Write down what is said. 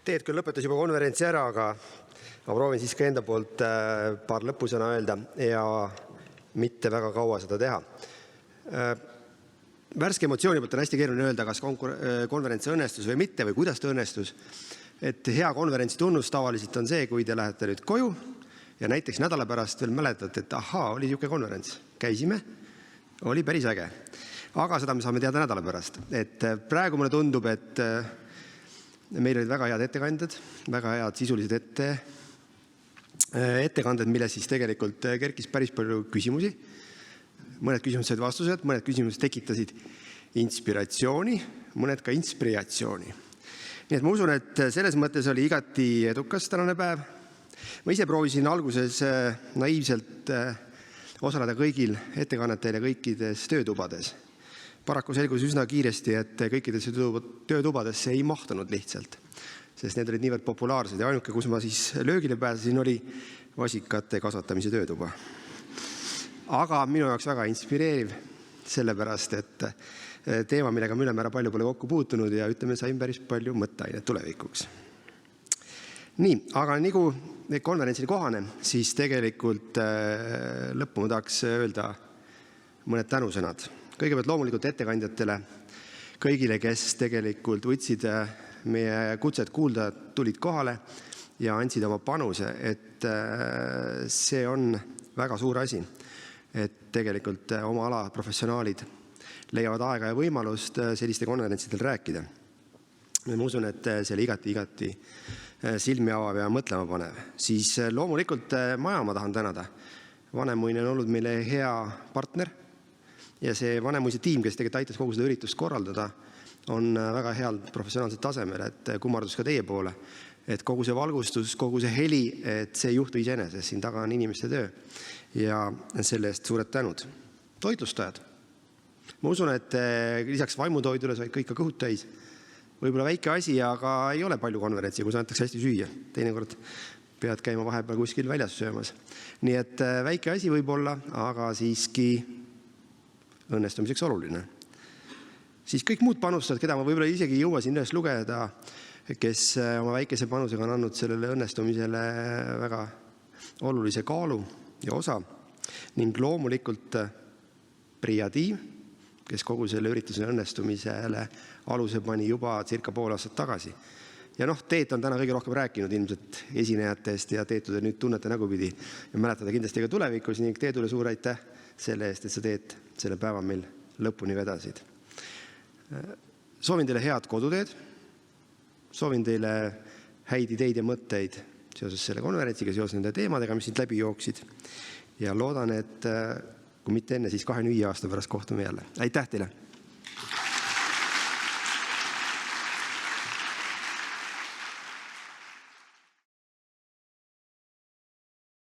Teet küll lõpetas juba konverentsi ära, aga ma proovin siis ka enda poolt paar lõpusõna öelda ja mitte väga kaua seda teha. Värske emotsiooni poolt on hästi keeruline öelda, kas konverents õnnestus või mitte või kuidas ta õnnestus. Et hea konverentsi tunnus tavaliselt on see, kui te lähete nüüd koju ja näiteks nädala pärast veel mäletate, et ahaa, oli niisugune konverents. Käisime, oli päris äge. Aga seda me saame teada nädala pärast. Et praegu mulle tundub, et meil olid väga head ettekandjad, väga head sisulised ettekanded, mille siis tegelikult kerkis päris palju küsimusi. Mõned küsimused said vastused, mõned küsimused tekitasid inspiratsiooni, mõned ka inspiratsiooni. Nii et ma usun, et selles mõttes oli igati edukas tänane päev. Ma ise proovisin alguses naiivselt osaleda kõigil ettekannetel ja kõikides töötubades. Paraku selgus üsna kiiresti, et kõikidesse töötubadesse ei mahtunud lihtsalt, sest need olid niivõrd populaarsed ja ainuke, kus ma siis löögile pääsesin, oli vasikate kasvatamise töötuba. Aga minu jaoks väga inspireeriv, sellepärast, et teema, millega me ülemäära palju pole kokku puutunud ja ütleme, sain päris palju mõtteainet tulevikuks. Nii, aga nagu konverentsile kohane, siis tegelikult lõppu ma tahaks öelda mõned tänusõnad. Kõigepealt loomulikult ettekandjatele, kõigile, kes tegelikult võtsid meie kutset kuulda, tulid kohale ja andsid oma panuse, et see on väga suur asi, et tegelikult oma ala professionaalid leiavad aega ja võimalust selliste konverentsidel rääkida. Ma usun, et see oli igati silmi avav ja mõtlema panev. Siis loomulikult maja ma tahan tänada. Vanemuine on olnud meile hea partner ja see Vanemuise tiim, kes tegelikult aitas kogu seda üritust korraldada, on väga heal professionaalsel tasemel, et kummardus ka teie poole, et kogu see valgustus, kogu see heli, et see ei juhtu iseenesest, siin taga on inimeste töö ja selle eest suured tänud. Toitlustajad. Ma usun, et lisaks vaimutoidule said kõik ka kõhud täis. Võib-olla väike asi, aga ei ole palju konverentsi, kus antakse hästi süüa. Teinekord pead käima vahepeal kuskil väljas söömas. Nii et väike asi võib-olla, aga siiski õnnestumiseks oluline. Siis kõik muud panustajad, keda ma võib-olla isegi ei jõua siin üles lugeda, kes oma väikese panusega on andnud sellele õnnestumisele väga olulise kaalu ja osa. Ning loomulikult Priia tiim, kes kogu selle ürituse õnnestumisele aluse pani juba circa pool aastat tagasi. Ja Teet on täna kõige rohkem rääkinud ilmselt esinejatest ja Teetu te nüüd tunnete nägupidi ja mäletada kindlasti ka tulevikus ning Teetule suur aitäh selle eest, et sa Teet selle päeva meil lõpuni vedasid. Soovin teile head koduteed, soovin teile häid ideid ja mõtteid seoses selle konverentsiga, seoses nende teemadega, mis siit läbi jooksid ja loodan, et kui mitte enne, siis 25 aasta pärast kohtume jälle. Aitäh teile!